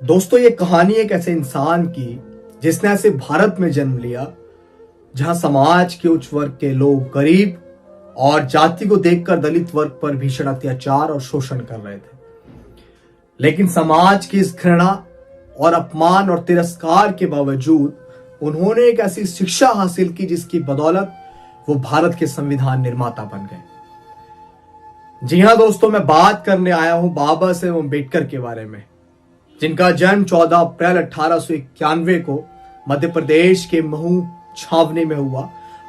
दोस्तों, ये कहानी एक ऐसे इंसान की जिसने ऐसे भारत में जन्म लिया जहां समाज के उच्च वर्ग के लोग गरीब और जाति को देखकर दलित वर्ग पर भीषण अत्याचार और शोषण कर रहे थे। लेकिन समाज की इस घृणा और अपमान और तिरस्कार के बावजूद उन्होंने एक ऐसी शिक्षा हासिल की जिसकी बदौलत वो भारत के संविधान निर्माता बन गए। जी हां दोस्तों, मैं बात करने आया हूं बाबा साहेब अम्बेडकर के बारे में, जिनका जन्म 14 अप्रैल 1891 को मध्य प्रदेश के महू छावनी में हुआ।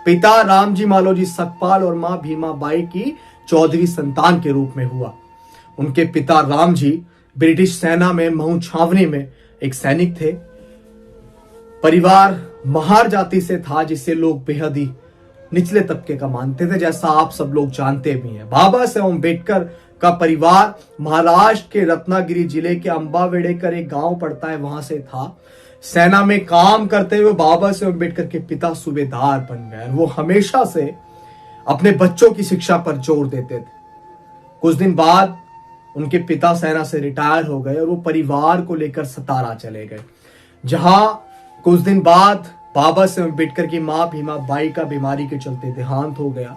पिता रामजी मालोजी सकपाल और मां भीमा बाई की 14वीं संतान के रूप में हुआ। उनके पिता रामजी ब्रिटिश सेना में महू छावनी में एक सैनिक थे। परिवार महार जाति से था, जिसे लोग बेहद ही निचले तबके का मानते थे, जैसा आप सब लोग जानते भी हैं। बाबा साहेब अम्बेडकर का परिवार महाराष्ट्र के रत्नागिरी जिले के अंबावेडेकर एक गांव पड़ता है, वहां से था। सेना में काम करते हुए बाबा साहेब अम्बेडकर के पिता सूबेदार बन गए। वो हमेशा से अपने बच्चों की शिक्षा पर जोर देते थे। कुछ दिन बाद उनके पिता सेना से रिटायर हो गए और वो परिवार को लेकर सतारा चले गए, जहां कुछ दिन बाद बाबा साहेब अम्बेडकर की मां भीमा बाई का बीमारी के चलते देहांत हो गया।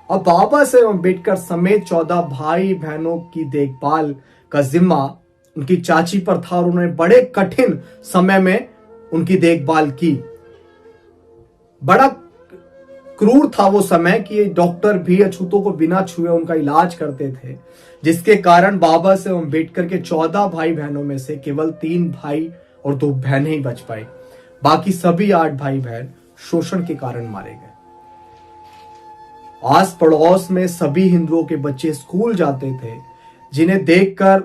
अब बाबा साहेब अम्बेडकर समेत 14 भाई बहनों की देखभाल का जिम्मा उनकी चाची पर था और उन्होंने बड़े कठिन समय में उनकी देखभाल की। बड़ा क्रूर था वो समय कि डॉक्टर भी अछूतों को बिना छुए उनका इलाज करते थे, जिसके कारण बाबा साहेब अम्बेडकर के 14 भाई बहनों में से केवल 3 भाई और 2 बहनें ही बच पाई। बाकी सभी 8 भाई बहन शोषण के कारण मारे गए। आस पड़ोस में सभी हिंदुओं के बच्चे स्कूल जाते थे, जिन्हें देखकर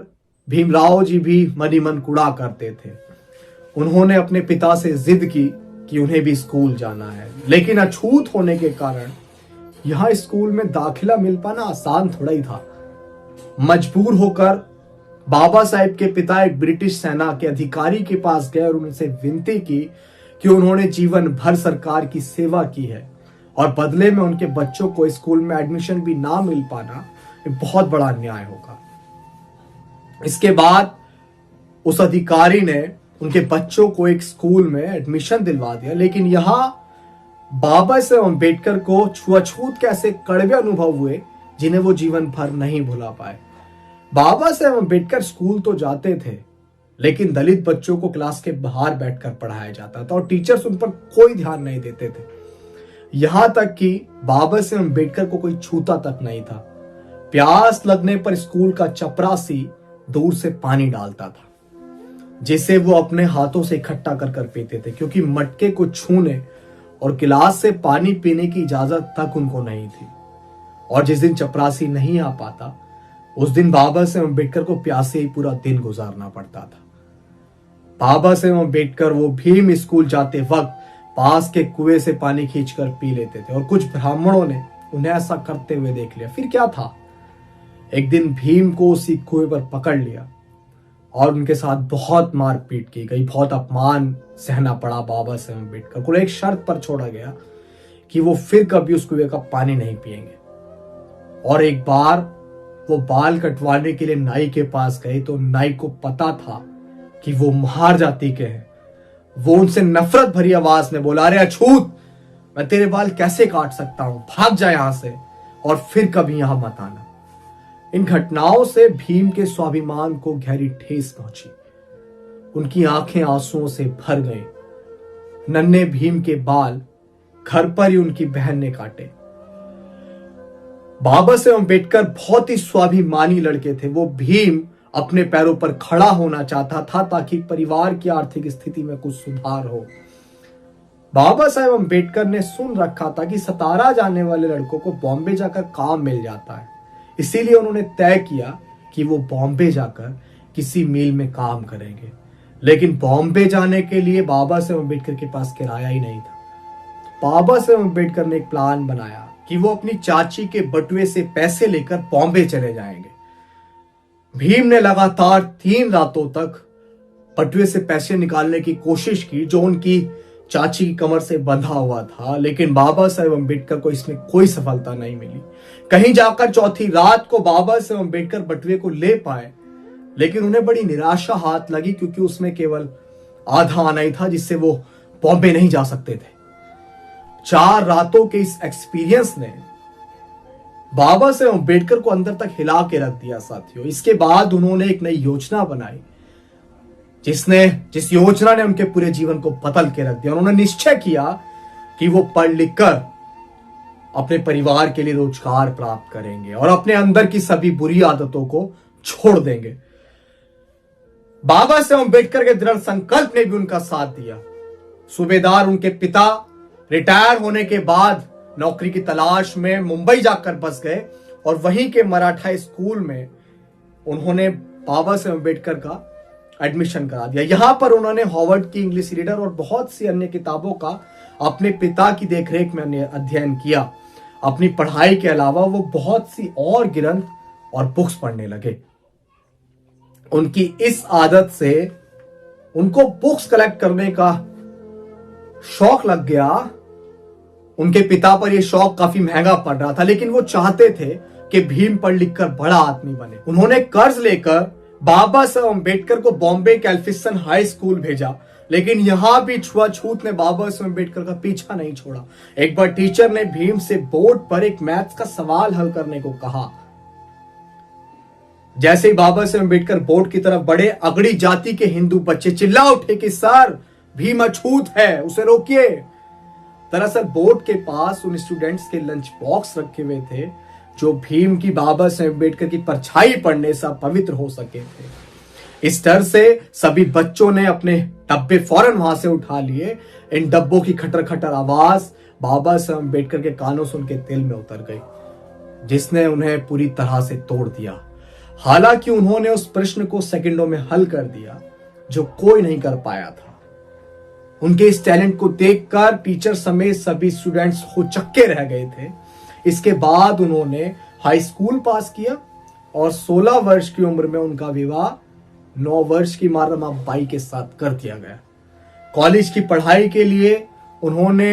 भीमराव जी भी मनी मन कुड़ा करते थे। उन्होंने अपने पिता से जिद की कि उन्हें भी स्कूल जाना है, लेकिन अछूत होने के कारण यहां स्कूल में दाखिला मिल पाना आसान थोड़ा ही था। मजबूर होकर बाबा साहेब के पिता एक ब्रिटिश सेना के अधिकारी के पास गए और उनसे विनती की कि उन्होंने जीवन भर सरकार की सेवा की है और बदले में उनके बच्चों को स्कूल में एडमिशन भी ना मिल पाना बहुत बड़ा अन्याय होगा। इसके बाद उस अधिकारी ने उनके बच्चों को एक स्कूल में एडमिशन दिलवा दिया, लेकिन यहां बाबा साहेब अम्बेडकर को छुआछूत के ऐसे कड़वे अनुभव हुए जिन्हें वो जीवन भर नहीं भुला पाए। बाबा साहेब अम्बेडकर स्कूल तो जाते थे, लेकिन दलित बच्चों को क्लास के बाहर बैठकर पढ़ाया जाता था और टीचर्स उन पर कोई ध्यान नहीं देते थे। यहां तक कि बाबा साहेब अम्बेडकर को कोई छूता तक नहीं था। प्यास लगने पर स्कूल का चपरासी दूर से पानी डालता था, जिसे वो अपने हाथों से इकट्ठा कर कर पीते थे, क्योंकि मटके को छूने और गिलास से पानी पीने की इजाजत तक उनको नहीं थी। और जिस दिन चपरासी नहीं आ पाता, उस दिन बाबा साहेब अम्बेडकर को प्यासे ही पूरा दिन गुजारना पड़ता था। बाबा साहेब अम्बेडकर वो भीम स्कूल जाते वक्त पास के कुएं से पानी खींचकर पी लेते थे और कुछ ब्राह्मणों ने उन्हें ऐसा करते हुए देख लिया। फिर क्या था, एक दिन भीम को उसी कुएं पर पकड़ लिया और उनके साथ बहुत मारपीट की गई, बहुत अपमान सहना पड़ा बाबा साहेब अम्बेडकर को। एक शर्त पर छोड़ा गया कि वो फिर कभी उस कुएं का पानी नहीं पिएंगे। और एक बार वो बाल कटवाने के लिए नाई के पास गए तो नाई को पता था कि वो महार जाति के हैं। वो उनसे नफरत भरी आवाज में बोला, अरे अछूत, मैं तेरे बाल कैसे काट सकता हूं, भाग जा यहां से और फिर कभी यहां मत आना। इन घटनाओं से भीम के स्वाभिमान को गहरी ठेस पहुंची। उनकी आंखें आंसुओं से भर गईं। नन्हे भीम के बाल घर पर ही उनकी बहन ने काटे। बाबा साहेब अम्बेडकर बहुत ही स्वाभिमानी लड़के थे। वो भीम अपने पैरों पर खड़ा होना चाहता था ताकि परिवार की आर्थिक स्थिति में कुछ सुधार हो। बाबा साहेब अम्बेडकर ने सुन रखा था कि सतारा जाने वाले लड़कों को बॉम्बे जाकर काम मिल जाता है, इसीलिए उन्होंने तय किया कि वो बॉम्बे जाकर किसी मिल में काम करेंगे। लेकिन बॉम्बे जाने के लिए बाबा साहेब अम्बेडकर के पास किराया ही नहीं था। बाबा साहेब अम्बेडकर ने एक प्लान बनाया कि वो अपनी चाची के बटुए से पैसे लेकर बॉम्बे चले जाएंगे। भीम ने लगातार 3 रातों तक बटुए से पैसे निकालने की कोशिश की जो उनकी चाची की कमर से बंधा हुआ था, लेकिन बाबा साहेब अम्बेडकर को इसमें कोई सफलता नहीं मिली। कहीं जाकर चौथी रात को बाबा साहेब अम्बेडकर बटुए को ले पाए लेकिन उन्हें बड़ी निराशा हाथ लगी क्योंकि उसमें केवल आधा आना ही था जिससे वो बॉम्बे नहीं जा सकते थे। 4 रातों के इस एक्सपीरियंस ने बाबा साहेब अम्बेडकर को अंदर तक हिला के रख दिया साथियों। इसके बाद उन्होंने एक नई योजना बनाई जिस योजना ने उनके पूरे जीवन को बदल के रख दिया। उन्होंने निश्चय किया कि वो पढ़ लिख कर अपने परिवार के लिए रोजगार प्राप्त करेंगे और अपने अंदर की सभी बुरी आदतों को छोड़ देंगे। बाबा साहेब अम्बेडकर के दृढ़ संकल्प ने भी उनका साथ दिया। सूबेदार उनके पिता रिटायर होने के बाद नौकरी की तलाश में मुंबई जाकर बस गए और वहीं के मराठा स्कूल में उन्होंने बाबा साहेब अम्बेडकर का एडमिशन करा दिया। यहां पर उन्होंने हार्वर्ड की इंग्लिश रीडर और बहुत सी अन्य किताबों का अपने पिता की देखरेख में अध्ययन किया। अपनी पढ़ाई के अलावा वो बहुत सी और ग्रंथ और बुक्स पढ़ने लगे। उनकी इस आदत से उनको बुक्स कलेक्ट करने का शौक लग गया। उनके पिता पर यह शौक काफी महंगा पड़ रहा था, लेकिन वो चाहते थे कि भीम पढ़ लिख कर बड़ा आदमी बने। उन्होंने कर्ज लेकर बाबा साहेब अम्बेडकर को बॉम्बे के एल्फिंस्टन हाई स्कूल भेजा, लेकिन यहां भी छुआछूत ने बाबा साहेब अम्बेडकर का पीछा नहीं छोड़ा। एक बार टीचर ने भीम से बोर्ड पर एक मैथ्स का सवाल हल करने को कहा। जैसे ही बाबा साहेब अम्बेडकर बोर्ड की तरफ बढ़े, अगड़ी जाति के हिंदू बच्चे चिल्ला उठे कि सर भीम अछूत है, उसे रोकिए। दरअसल बोर्ड के पास उन स्टूडेंट्स के लंच बॉक्स रखे हुए थे जो भीम की बाबा साहेब अम्बेडकर की परछाई पढ़ने से पवित्र हो सके थे। इस डर से सभी बच्चों ने अपने डब्बे फौरन वहां से उठा लिए। इन डब्बों की खटर खटर आवाज बाबा साहेब अम्बेडकर के कानों से उनके दिल में उतर गई, जिसने उन्हें पूरी तरह से तोड़ दिया। हालांकि उन्होंने उस प्रश्न को सेकंडों में हल कर दिया जो कोई नहीं कर पाया था। उनके इस टैलेंट को देखकर टीचर समेत सभी स्टूडेंट्स होचक्के रह गए थे। इसके बाद उन्होंने हाई स्कूल पास किया और 16 वर्ष की उम्र में उनका विवाह 9 वर्ष की मारमा बाई के साथ कर दिया गया। कॉलेज की पढ़ाई के लिए उन्होंने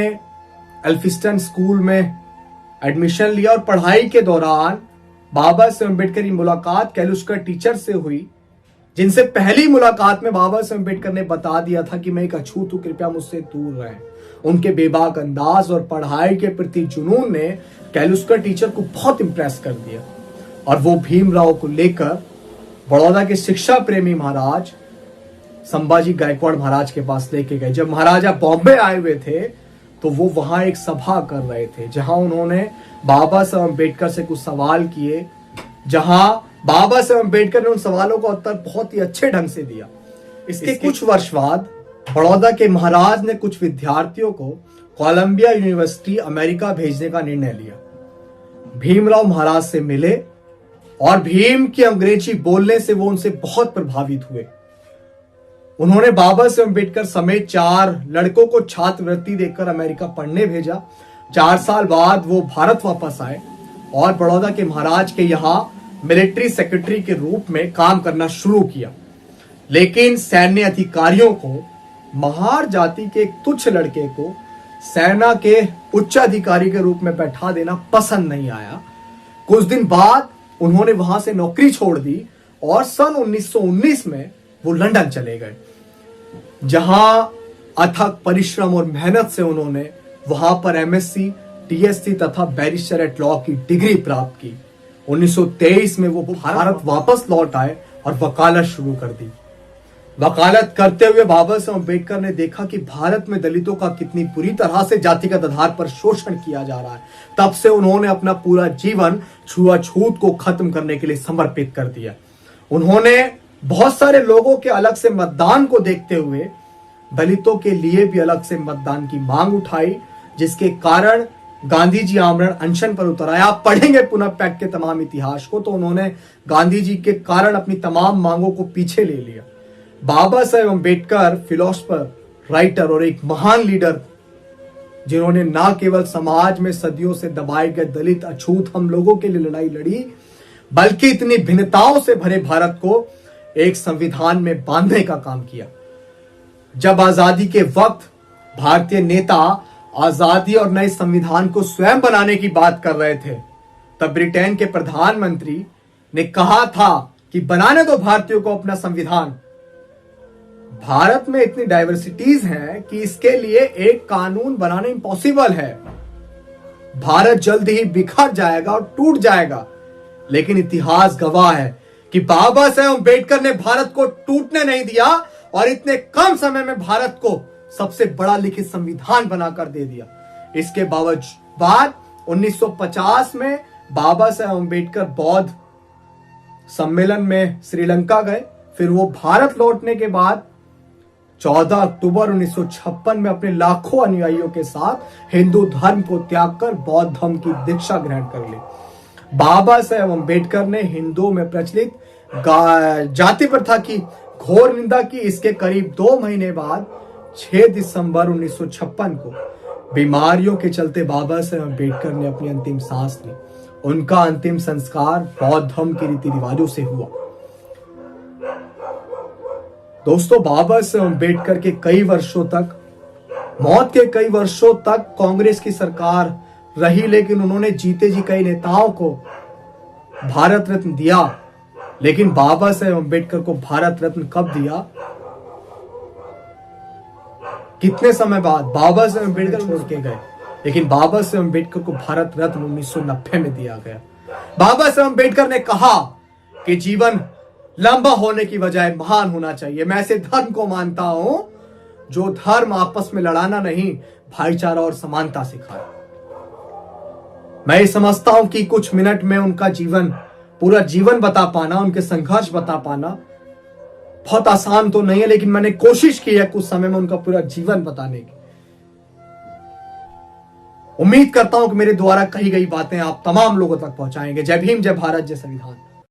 एल्फिंस्टन स्कूल में एडमिशन लिया और पढ़ाई के दौरान बाबा साहेब अम्बेडकर की मुलाकात कैलुस्कर टीचर से हुई, जिनसे पहली मुलाकात में बाबा साहेब अम्बेडकर ने बता दिया था कि मैं एक अछूत हूं, कृपया मुझसे दूर रहें। उनके बेबाक अंदाज और पढ़ाई के प्रति जुनून ने कैलुस्कर टीचर को बहुत इंप्रेस कर दिया और वो भीमराव को लेकर बड़ौदा के शिक्षा प्रेमी महाराज संभाजी गायकवाड़ महाराज के पास लेके गए। जब महाराजा बॉम्बे आए हुए थे तो वो वहां एक सभा कर रहे थे, जहां उन्होंने बाबा साहेब अम्बेडकर से कुछ सवाल किए, जहां बाबा साहेब अम्बेडकर ने उन सवालों का उत्तर बहुत ही अच्छे ढंग से दिया। इसके कुछ वर्ष बाद बड़ौदा के महाराज ने कुछ विद्यार्थियों को कोलंबिया यूनिवर्सिटी अमेरिका भेजने का निर्णय लिया। भीमराव महाराज से मिले और भीम की अंग्रेजी बोलने से वो उनसे बहुत प्रभावित हुए। उन्होंने बाबा साहेब अम्बेडकर समेत 4 लड़कों को छात्रवृत्ति देकर अमेरिका पढ़ने भेजा। 4 साल बाद वो भारत वापस आए और बड़ौदा के महाराज के यहाँ मिलिट्री सेक्रेटरी के रूप में काम करना शुरू किया। लेकिन सैन्य अधिकारियों को महार जाति के एक तुच्छ लड़के को सेना के उच्च अधिकारी के रूप में बैठा देना पसंद नहीं आया। कुछ दिन बाद उन्होंने वहां से नौकरी छोड़ दी और सन 1919 में वो लंदन चले गए, जहां अथक परिश्रम और मेहनत से उन्होंने वहां पर एमएससी, टीएससी तथा बैरिस्टर एट लॉ की डिग्री प्राप्त की। 1923 में वो भारत वापस लौट आए और वकालत शुरू कर दी। वकालत करते हुए बाबा साहेब अम्बेडकर ने देखा कि भारत में दलितों का कितनी बुरी तरह से जातिगत आधार पर शोषण किया जा रहा है। तब से उन्होंने अपना पूरा जीवन छुआछूत को खत्म करने के लिए समर्पित कर दिया। उन्होंने बहुत सारे लोगों के अलग से मतदान को देखते हुए दलितों के लिए भी अलग से मतदान की मांग उठाई, जिसके कारण गांधी जी आमरण अनशन पर उतर आए। आप पढ़ेंगे पुनः पैक्ट के तमाम इतिहास को तो उन्होंने गांधी जी के कारण अपनी तमाम मांगों को पीछे ले लिया। बाबा साहेब अम्बेडकर फिलोसफर, राइटर और एक महान लीडर, जिन्होंने न केवल समाज में सदियों से दबाए गए दलित अछूत हम लोगों के लिए लड़ाई लड़ी, बल्कि इतनी भिन्नताओं से भरे भारत को एक संविधान में बांधने का काम किया। जब आजादी के वक्त भारतीय नेता आजादी और नए संविधान को स्वयं बनाने की बात कर रहे थे, तब ब्रिटेन के प्रधानमंत्री ने कहा था कि बनाने दो भारतीयों को अपना संविधान। भारत में इतनी डाइवर्सिटीज हैं कि इसके लिए एक कानून बनाना इम्पॉसिबल है। भारत जल्द ही बिखर जाएगा और टूट जाएगा। लेकिन इतिहास गवाह है कि बाबा साहेब अम्बेडकर ने भारत को टूटने नहीं दिया और इतने कम समय में भारत को सबसे बड़ा लिखित संविधान बनाकर दे दिया। इसके बाद 1950 में बाबा साहेब अम्बेडकर बौद्ध सम्मेलन में श्रीलंका गए। फिर वो भारत लौटने के बाद 14 अक्टूबर 1956 में अपने लाखों अनुयायियों के साथ हिंदू धर्म को त्याग कर बौद्ध धर्म की दीक्षा ग्रहण कर ली। बाबा साहेब अम्बेडकर ने हिंदुओं में प्रचलित जाति प्रथा की घोर निंदा की। इसके करीब 2 महीने बाद 6 दिसंबर 1956 को बीमारियों के चलते बाबा साहेब अम्बेडकर ने अपनी अंतिम सांस ली। उनका अंतिम संस्कार बौद्ध धर्म के रीति रिवाजों से हुआ। दोस्तों, बाबा साहेब अम्बेडकर के मौत के कई वर्षों तक कांग्रेस की सरकार रही, लेकिन उन्होंने जीते जी कई नेताओं को भारत रत्न दिया। लेकिन बाबा साहेब अम्बेडकर को भारत रत्न कब दिया? कितने समय बाद? बाबा साहेब अम्बेडकर छोड़ के गए, लेकिन बाबा साहेब अम्बेडकर को भारत रत्न 1990 में दिया गया। बाबा साहेब अम्बेडकर ने कहा कि जीवन लंबा होने की बजाय महान होना चाहिए। मैं ऐसे धर्म को मानता हूं जो धर्म आपस में लड़ाना नहीं, भाईचारा और समानता सिखाए। मैं ये समझता हूं कि कुछ मिनट में उनका पूरा जीवन बता पाना, उनके संघर्ष बता पाना बहुत आसान तो नहीं है, लेकिन मैंने कोशिश की है कुछ समय में उनका पूरा जीवन बताने की। उम्मीद करता हूं कि मेरे द्वारा कही गई बातें आप तमाम लोगों तक पहुंचाएंगे। जय भीम, जय भारत, जय संविधान।